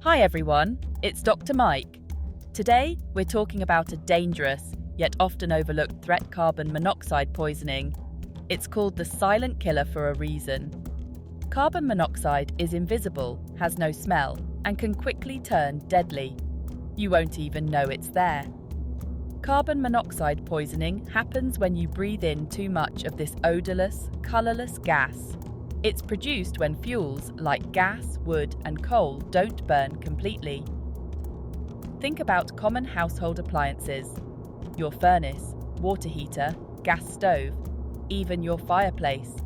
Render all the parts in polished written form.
Hi everyone, it's Dr. Mike. Today, we're talking about a dangerous, yet often overlooked threat: carbon monoxide poisoning. It's called the silent killer for a reason. Carbon monoxide is invisible, has no smell, and can quickly turn deadly. You won't even know it's there. Carbon monoxide poisoning happens when you breathe in too much of this odorless, colorless gas. It's produced when fuels like gas, wood, and coal don't burn completely. Think about common household appliances: your furnace, water heater, gas stove, even your fireplace.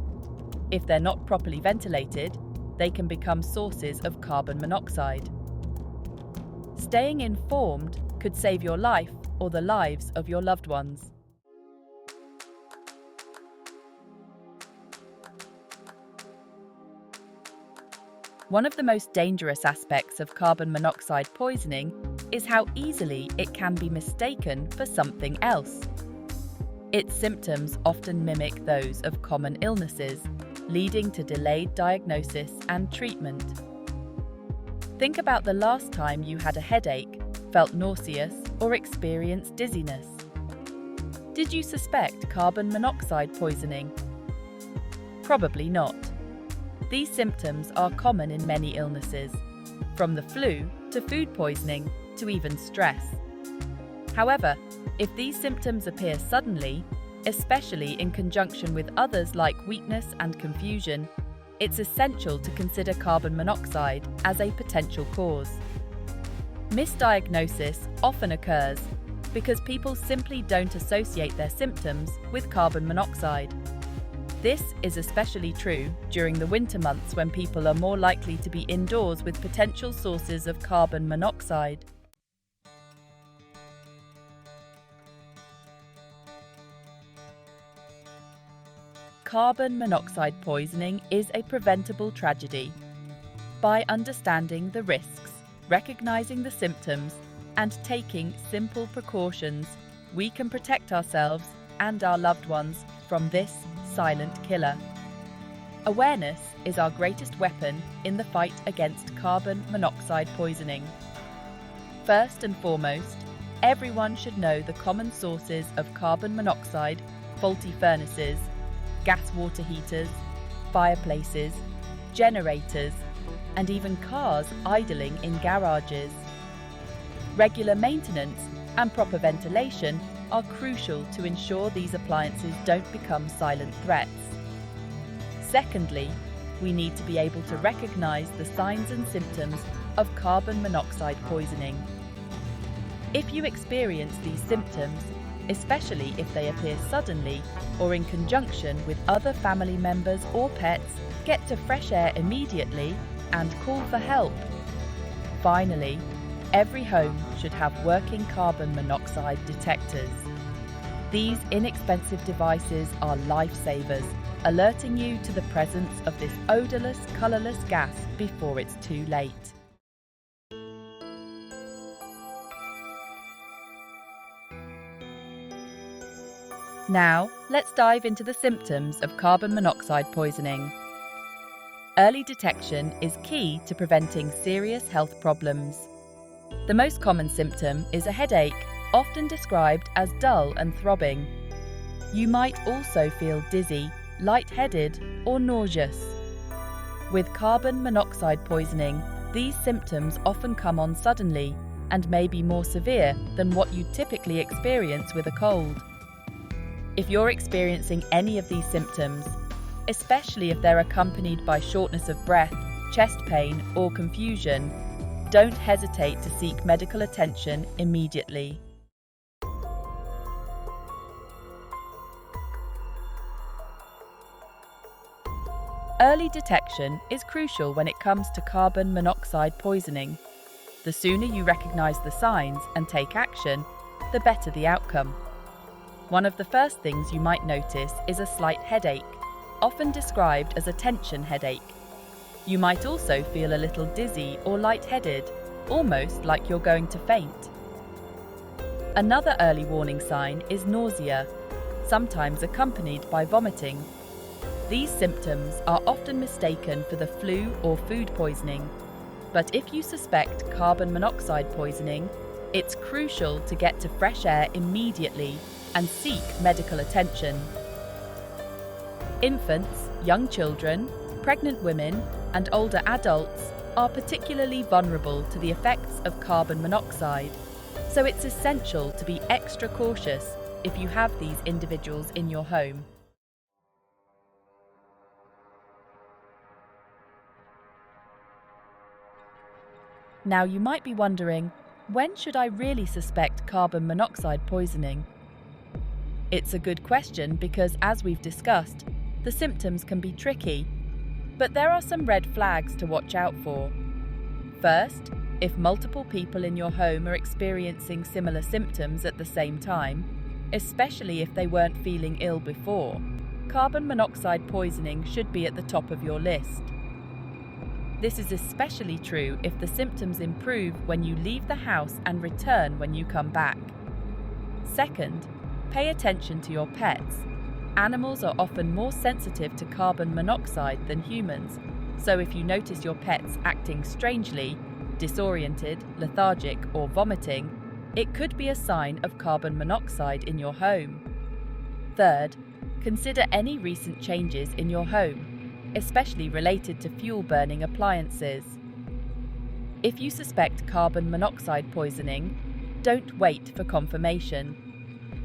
If they're not properly ventilated, they can become sources of carbon monoxide. Staying informed could save your life or the lives of your loved ones. One of the most dangerous aspects of carbon monoxide poisoning is how easily it can be mistaken for something else. Its symptoms often mimic those of common illnesses, leading to delayed diagnosis and treatment. Think about the last time you had a headache, felt nauseous, or experienced dizziness. Did you suspect carbon monoxide poisoning? Probably not. These symptoms are common in many illnesses, from the flu to food poisoning to even stress. However, if these symptoms appear suddenly, especially in conjunction with others like weakness and confusion, it's essential to consider carbon monoxide as a potential cause. Misdiagnosis often occurs because people simply don't associate their symptoms with carbon monoxide. This is especially true during the winter months when people are more likely to be indoors with potential sources of carbon monoxide. Carbon monoxide poisoning is a preventable tragedy. By understanding the risks, recognizing the symptoms, and taking simple precautions, we can protect ourselves and our loved ones from this silent killer. Awareness is our greatest weapon in the fight against carbon monoxide poisoning. First and foremost, everyone should know the common sources of carbon monoxide: faulty furnaces, gas water heaters, fireplaces, generators, and even cars idling in garages. Regular maintenance and proper ventilation are crucial to ensure these appliances don't become silent threats. Secondly, we need to be able to recognize the signs and symptoms of carbon monoxide poisoning. If you experience these symptoms, especially if they appear suddenly or in conjunction with other family members or pets, get to fresh air immediately and call for help. Finally, every home should have working carbon monoxide detectors. These inexpensive devices are lifesavers, alerting you to the presence of this odorless, colorless gas before it's too late. Now, let's dive into the symptoms of carbon monoxide poisoning. Early detection is key to preventing serious health problems. The most common symptom is a headache, often described as dull and throbbing. You might also feel dizzy, lightheaded, or nauseous. With carbon monoxide poisoning, these symptoms often come on suddenly and may be more severe than what you typically experience with a cold. If you're experiencing any of these symptoms, especially if they're accompanied by shortness of breath, chest pain, or confusion, don't hesitate to seek medical attention immediately. Early detection is crucial when it comes to carbon monoxide poisoning. The sooner you recognize the signs and take action, the better the outcome. One of the first things you might notice is a slight headache, often described as a tension headache. You might also feel a little dizzy or lightheaded, almost like you're going to faint. Another early warning sign is nausea, sometimes accompanied by vomiting. These symptoms are often mistaken for the flu or food poisoning. But if you suspect carbon monoxide poisoning, it's crucial to get to fresh air immediately and seek medical attention. Infants, young children, pregnant women, and older adults are particularly vulnerable to the effects of carbon monoxide, so it's essential to be extra cautious if you have these individuals in your home. Now you might be wondering, when should I really suspect carbon monoxide poisoning? It's a good question because, as we've discussed, the symptoms can be tricky, but there are some red flags to watch out for. First, if multiple people in your home are experiencing similar symptoms at the same time, especially if they weren't feeling ill before, carbon monoxide poisoning should be at the top of your list. This is especially true if the symptoms improve when you leave the house and return when you come back. Second, pay attention to your pets. Animals are often more sensitive to carbon monoxide than humans, so if you notice your pets acting strangely, disoriented, lethargic, or vomiting, it could be a sign of carbon monoxide in your home. Third, consider any recent changes in your home, especially related to fuel-burning appliances. If you suspect carbon monoxide poisoning, don't wait for confirmation.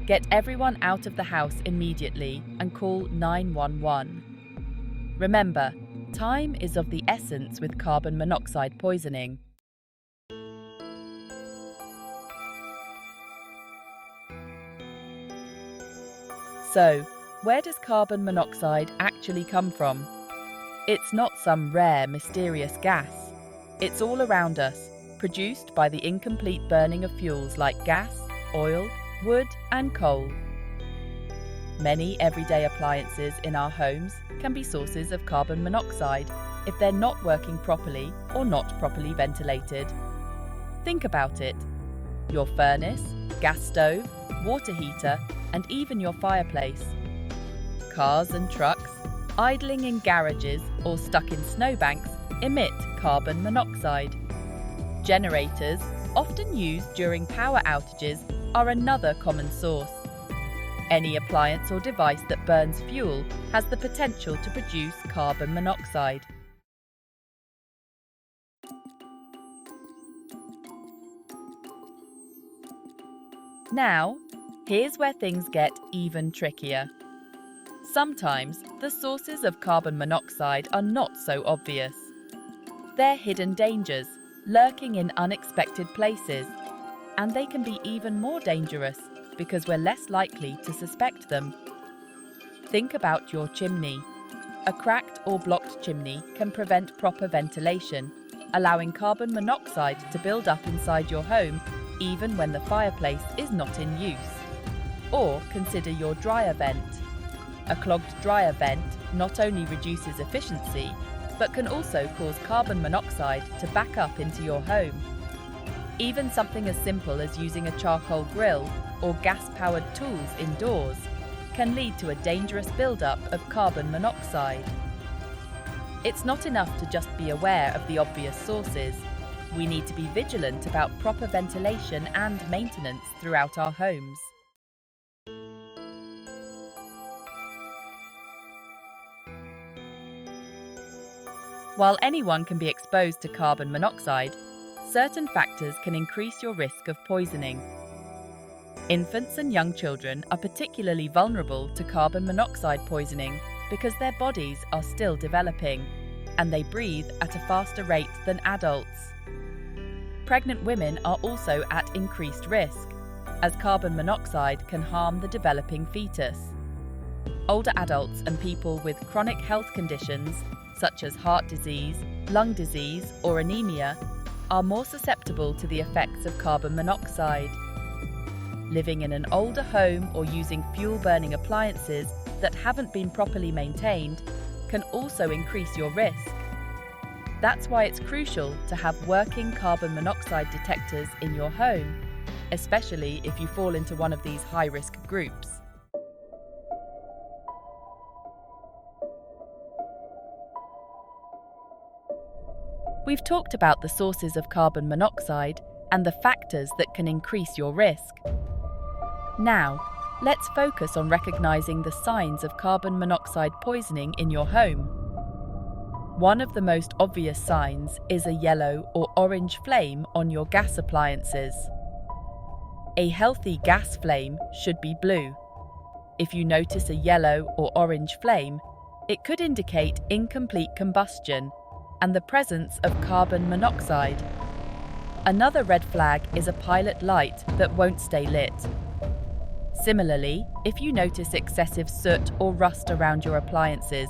Get everyone out of the house immediately and call 911. Remember, time is of the essence with carbon monoxide poisoning. So, where does carbon monoxide actually come from? It's not some rare, mysterious gas. It's all around us, produced by the incomplete burning of fuels like gas, oil, wood, and coal. Many everyday appliances in our homes can be sources of carbon monoxide if they're not working properly or not properly ventilated. Think about it. Your furnace, gas stove, water heater, and even your fireplace. Cars and trucks, idling in garages or stuck in snowbanks, emit carbon monoxide. Generators, often used during power outages, are another common source. Any appliance or device that burns fuel has the potential to produce carbon monoxide. Now, here's where things get even trickier. Sometimes, the sources of carbon monoxide are not so obvious. They're hidden dangers, lurking in unexpected places, and they can be even more dangerous because we're less likely to suspect them. Think about your chimney. A cracked or blocked chimney can prevent proper ventilation, allowing carbon monoxide to build up inside your home even when the fireplace is not in use. Or consider your dryer vent. A clogged dryer vent not only reduces efficiency, but can also cause carbon monoxide to back up into your home. Even something as simple as using a charcoal grill or gas-powered tools indoors can lead to a dangerous buildup of carbon monoxide. It's not enough to just be aware of the obvious sources. We need to be vigilant about proper ventilation and maintenance throughout our homes. While anyone can be exposed to carbon monoxide, certain factors can increase your risk of poisoning. Infants and young children are particularly vulnerable to carbon monoxide poisoning because their bodies are still developing, and they breathe at a faster rate than adults. Pregnant women are also at increased risk, as carbon monoxide can harm the developing fetus. Older adults and people with chronic health conditions, such as heart disease, lung disease, or anemia, are more susceptible to the effects of carbon monoxide. Living in an older home or using fuel-burning appliances that haven't been properly maintained can also increase your risk. That's why it's crucial to have working carbon monoxide detectors in your home, especially if you fall into one of these high-risk groups. We've talked about the sources of carbon monoxide and the factors that can increase your risk. Now, let's focus on recognizing the signs of carbon monoxide poisoning in your home. One of the most obvious signs is a yellow or orange flame on your gas appliances. A healthy gas flame should be blue. If you notice a yellow or orange flame, it could indicate incomplete combustion and the presence of carbon monoxide. Another red flag is a pilot light that won't stay lit. Similarly, if you notice excessive soot or rust around your appliances,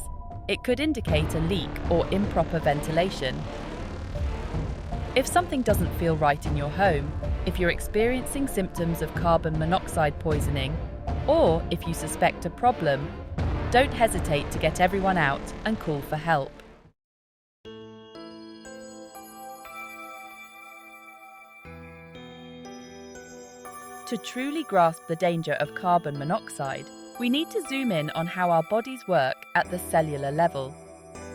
it could indicate a leak or improper ventilation. If something doesn't feel right in your home, if you're experiencing symptoms of carbon monoxide poisoning, or if you suspect a problem, don't hesitate to get everyone out and call for help. To truly grasp the danger of carbon monoxide, we need to zoom in on how our bodies work at the cellular level.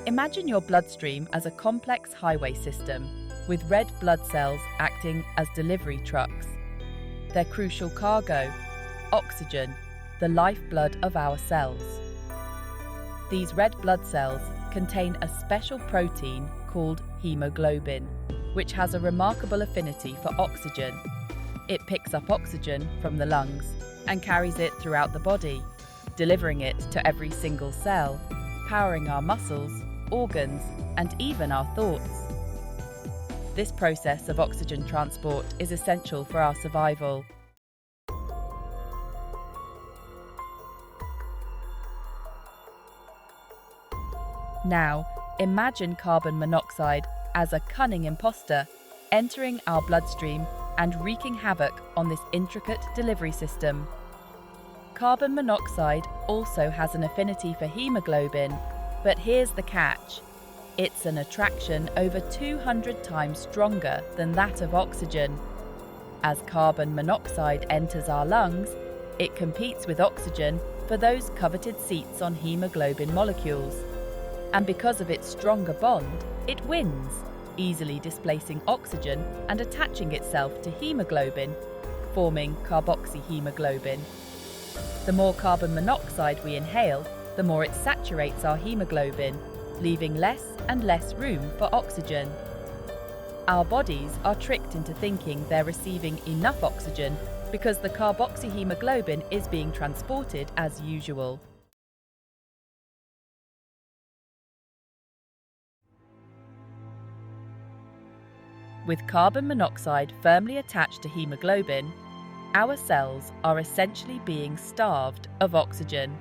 Imagine your bloodstream as a complex highway system, with red blood cells acting as delivery trucks. Their crucial cargo, oxygen, the lifeblood of our cells. These red blood cells contain a special protein called hemoglobin, which has a remarkable affinity for oxygen. It picks up oxygen from the lungs and carries it throughout the body, delivering it to every single cell, powering our muscles, organs, and even our thoughts. This process of oxygen transport is essential for our survival. Now, imagine carbon monoxide as a cunning imposter entering our bloodstream and wreaking havoc on this intricate delivery system. Carbon monoxide also has an affinity for hemoglobin, but here's the catch. It's an attraction over 200 times stronger than that of oxygen. As carbon monoxide enters our lungs, it competes with oxygen for those coveted seats on hemoglobin molecules. And because of its stronger bond, it wins, easily displacing oxygen and attaching itself to hemoglobin, forming carboxyhemoglobin. The more carbon monoxide we inhale, the more it saturates our hemoglobin, leaving less and less room for oxygen. Our bodies are tricked into thinking they're receiving enough oxygen because the carboxyhemoglobin is being transported as usual. With carbon monoxide firmly attached to hemoglobin, our cells are essentially being starved of oxygen.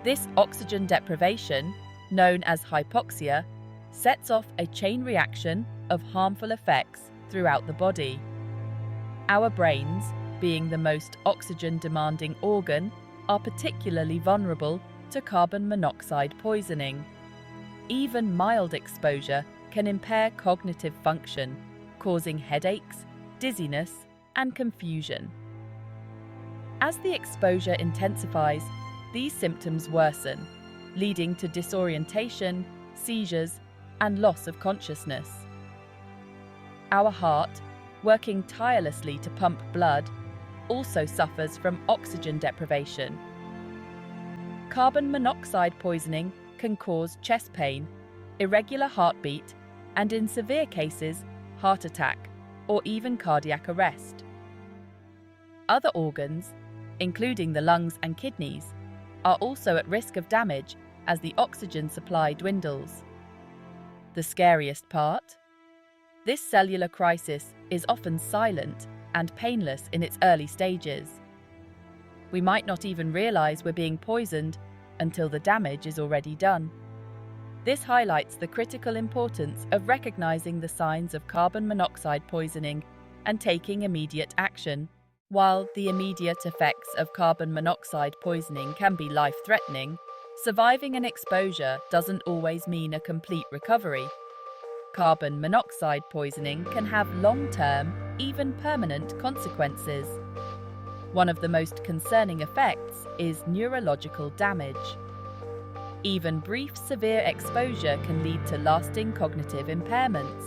This oxygen deprivation, known as hypoxia, sets off a chain reaction of harmful effects throughout the body. Our brains, being the most oxygen-demanding organ, are particularly vulnerable to carbon monoxide poisoning. Even mild exposure can impair cognitive function, causing headaches, dizziness, and confusion. As the exposure intensifies, these symptoms worsen, leading to disorientation, seizures, and loss of consciousness. Our heart, working tirelessly to pump blood, also suffers from oxygen deprivation. Carbon monoxide poisoning can cause chest pain, irregular heartbeat, and in severe cases, heart attack or even cardiac arrest. Other organs, including the lungs and kidneys, are also at risk of damage as the oxygen supply dwindles. The scariest part? This cellular crisis is often silent and painless in its early stages. We might not even realize we're being poisoned until the damage is already done. This highlights the critical importance of recognizing the signs of carbon monoxide poisoning and taking immediate action. While the immediate effects of carbon monoxide poisoning can be life-threatening, surviving an exposure doesn't always mean a complete recovery. Carbon monoxide poisoning can have long-term, even permanent consequences. One of the most concerning effects is neurological damage. Even brief severe exposure can lead to lasting cognitive impairments.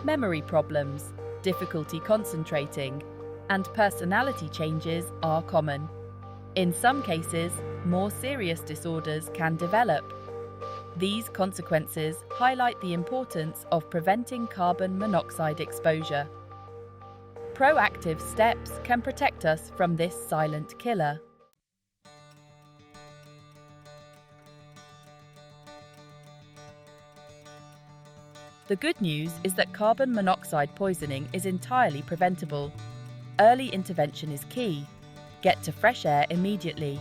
Memory problems, difficulty concentrating, and personality changes are common. In some cases, more serious disorders can develop. These consequences highlight the importance of preventing carbon monoxide exposure. Proactive steps can protect us from this silent killer. The good news is that carbon monoxide poisoning is entirely preventable. Early intervention is key. Get to fresh air immediately.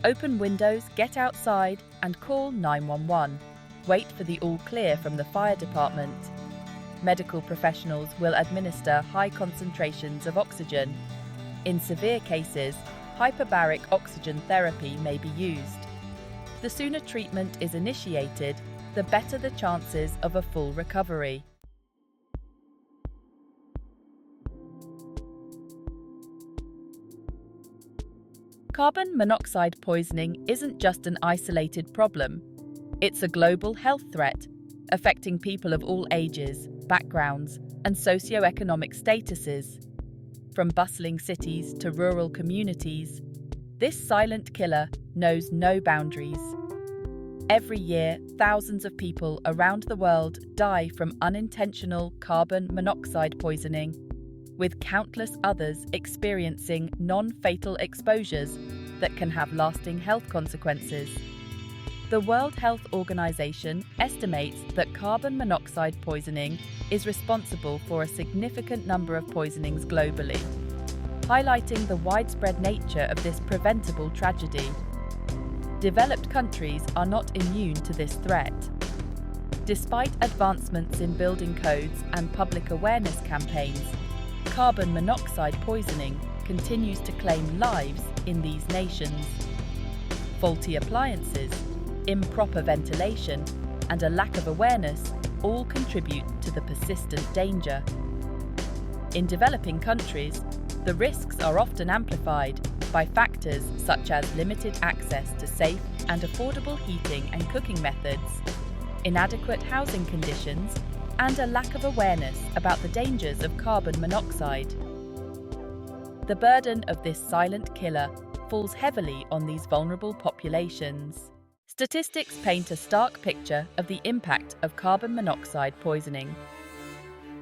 Open windows, get outside, and call 911. Wait for the all clear from the fire department. Medical professionals will administer high concentrations of oxygen. In severe cases, hyperbaric oxygen therapy may be used. The sooner treatment is initiated, the better the chances of a full recovery. Carbon monoxide poisoning isn't just an isolated problem. It's a global health threat, affecting people of all ages, backgrounds, and socio-economic statuses. From bustling cities to rural communities, this silent killer knows no boundaries. Every year, thousands of people around the world die from unintentional carbon monoxide poisoning, with countless others experiencing non-fatal exposures that can have lasting health consequences. The World Health Organization estimates that carbon monoxide poisoning is responsible for a significant number of poisonings globally, highlighting the widespread nature of this preventable tragedy. Developed countries are not immune to this threat. Despite advancements in building codes and public awareness campaigns, carbon monoxide poisoning continues to claim lives in these nations. Faulty appliances, improper ventilation, and a lack of awareness all contribute to the persistent danger. In developing countries, the risks are often amplified by factors such as limited access to safe and affordable heating and cooking methods, inadequate housing conditions, and a lack of awareness about the dangers of carbon monoxide. The burden of this silent killer falls heavily on these vulnerable populations. Statistics paint a stark picture of the impact of carbon monoxide poisoning.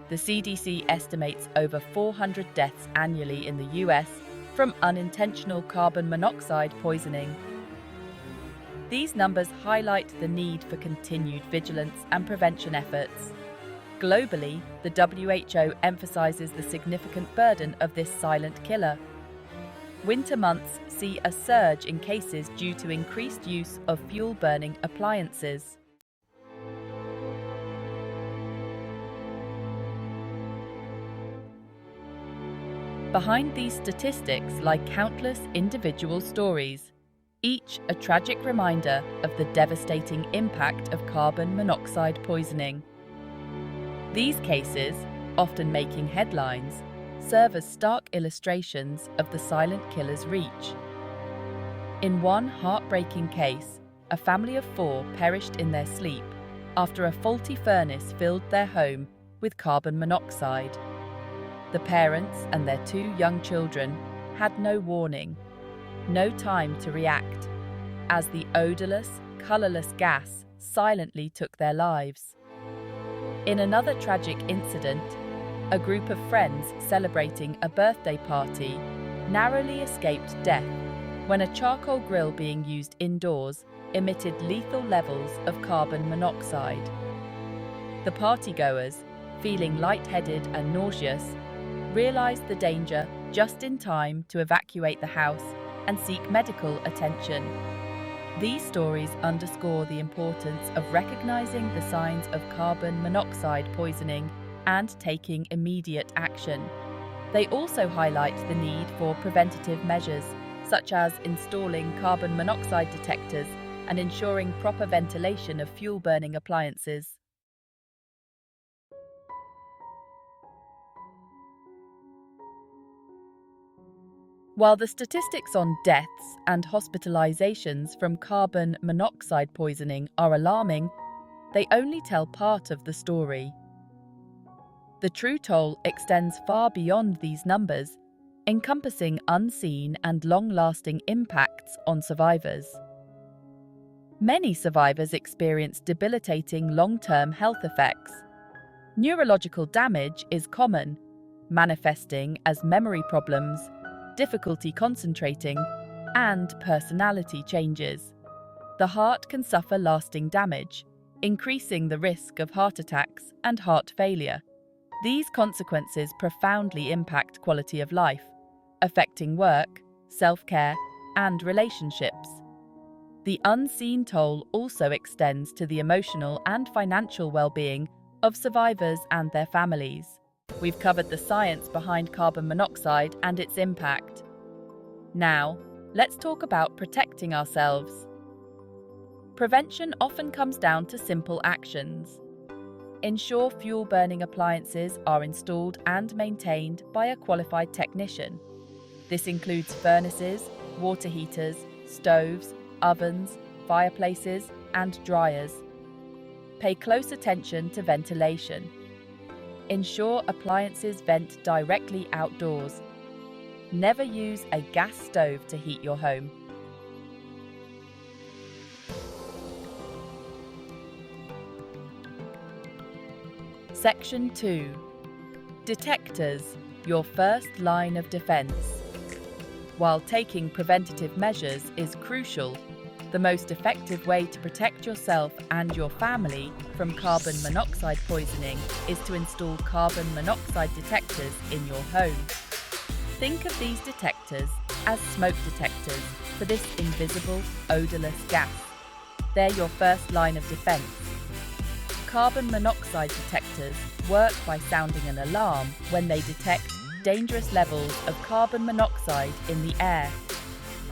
The CDC estimates over 400 deaths annually in the US from unintentional carbon monoxide poisoning. These numbers highlight the need for continued vigilance and prevention efforts. Globally, the WHO emphasizes the significant burden of this silent killer. Winter months see a surge in cases due to increased use of fuel-burning appliances. Behind these statistics lie countless individual stories, each a tragic reminder of the devastating impact of carbon monoxide poisoning. These cases, often making headlines, serve as stark illustrations of the silent killer's reach. In one heartbreaking case, a family of 4 perished in their sleep after a faulty furnace filled their home with carbon monoxide. The parents and their 2 young children had no warning, no time to react, as the odorless, colorless gas silently took their lives. In another tragic incident, a group of friends celebrating a birthday party narrowly escaped death when a charcoal grill being used indoors emitted lethal levels of carbon monoxide. The partygoers, feeling lightheaded and nauseous, realized the danger just in time to evacuate the house and seek medical attention. These stories underscore the importance of recognizing the signs of carbon monoxide poisoning and taking immediate action. They also highlight the need for preventative measures, such as installing carbon monoxide detectors and ensuring proper ventilation of fuel-burning appliances. While the statistics on deaths and hospitalizations from carbon monoxide poisoning are alarming, they only tell part of the story. The true toll extends far beyond these numbers, encompassing unseen and long-lasting impacts on survivors. Many survivors experience debilitating long-term health effects. Neurological damage is common, manifesting as memory problems, difficulty concentrating, and personality changes. The heart can suffer lasting damage, increasing the risk of heart attacks and heart failure. These consequences profoundly impact quality of life, affecting work, self-care, and relationships. The unseen toll also extends to the emotional and financial well-being of survivors and their families. We've covered the science behind carbon monoxide and its impact. Now, let's talk about protecting ourselves. Prevention often comes down to simple actions. Ensure fuel-burning appliances are installed and maintained by a qualified technician. This includes furnaces, water heaters, stoves, ovens, fireplaces, and dryers. Pay close attention to ventilation. Ensure appliances vent directly outdoors. Never use a gas stove to heat your home. Section 2. Detectors, your first line of defense. While taking preventative measures is crucial, the most effective way to protect yourself and your family from carbon monoxide poisoning is to install carbon monoxide detectors in your home. Think of these detectors as smoke detectors for this invisible, odorless gas. They're your first line of defense. Carbon monoxide detectors work by sounding an alarm when they detect dangerous levels of carbon monoxide in the air,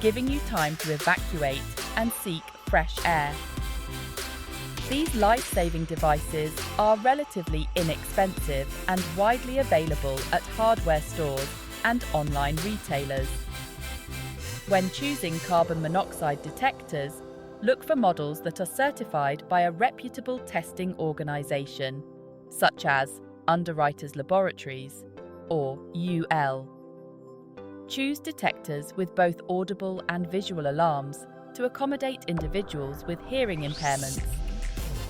giving you time to evacuate and seek fresh air. These life-saving devices are relatively inexpensive and widely available at hardware stores and online retailers. When choosing carbon monoxide detectors, look for models that are certified by a reputable testing organization, such as Underwriters Laboratories, or UL. Choose detectors with both audible and visual alarms to accommodate individuals with hearing impairments.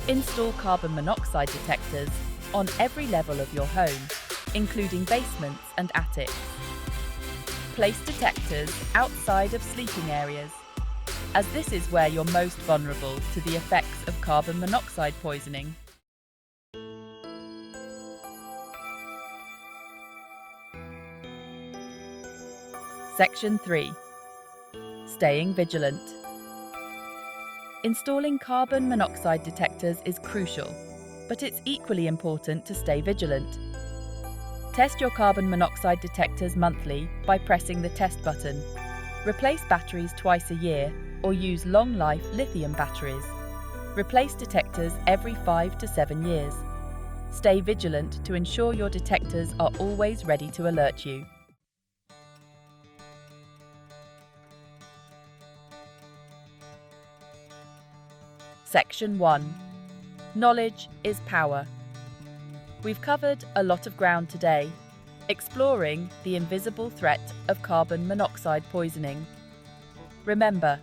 Install carbon monoxide detectors on every level of your home, including basements and attics. Place detectors outside of sleeping areas, as this is where you're most vulnerable to the effects of carbon monoxide poisoning. Section 3. Staying vigilant. Installing carbon monoxide detectors is crucial, but it's equally important to stay vigilant. Test your carbon monoxide detectors monthly by pressing the test button. Replace batteries twice a year or use long-life lithium batteries. Replace detectors every 5 to 7 years. Stay vigilant to ensure your detectors are always ready to alert you. Section 1. Knowledge is power. We've covered a lot of ground today, exploring the invisible threat of carbon monoxide poisoning. Remember,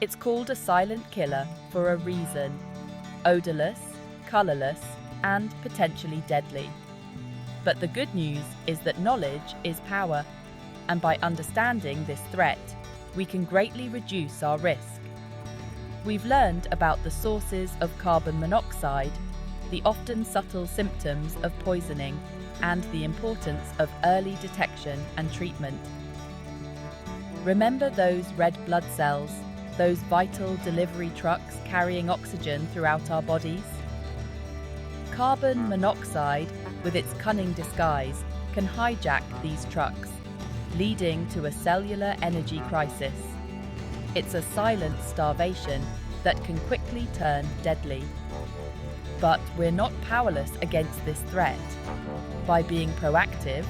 it's called a silent killer for a reason: odorless, colorless, and potentially deadly. But the good news is that knowledge is power, and by understanding this threat, we can greatly reduce our risk. We've learned about the sources of carbon monoxide, the often subtle symptoms of poisoning, and the importance of early detection and treatment. Remember those red blood cells, those vital delivery trucks carrying oxygen throughout our bodies? Carbon monoxide, with its cunning disguise, can hijack these trucks, leading to a cellular energy crisis. It's a silent starvation that can quickly turn deadly. But we're not powerless against this threat. By being proactive,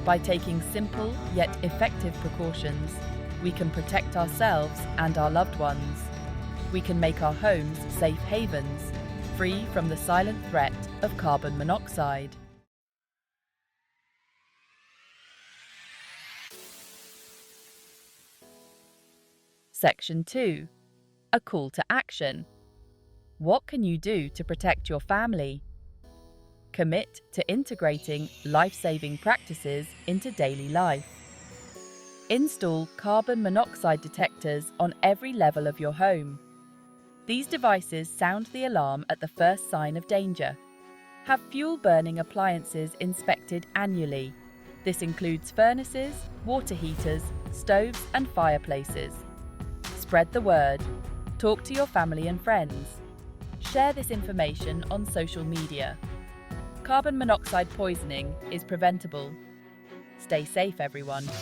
By taking simple yet effective precautions, we can protect ourselves and our loved ones. We can make our homes safe havens, free from the silent threat of carbon monoxide. Section 2. A call to action. What can you do to protect your family? Commit to integrating life-saving practices into daily life. Install carbon monoxide detectors on every level of your home. These devices sound the alarm at the first sign of danger. Have fuel-burning appliances inspected annually. This includes furnaces, water heaters, stoves, and fireplaces. Spread the word. Talk to your family and friends. Share this information on social media. Carbon monoxide poisoning is preventable. Stay safe, everyone.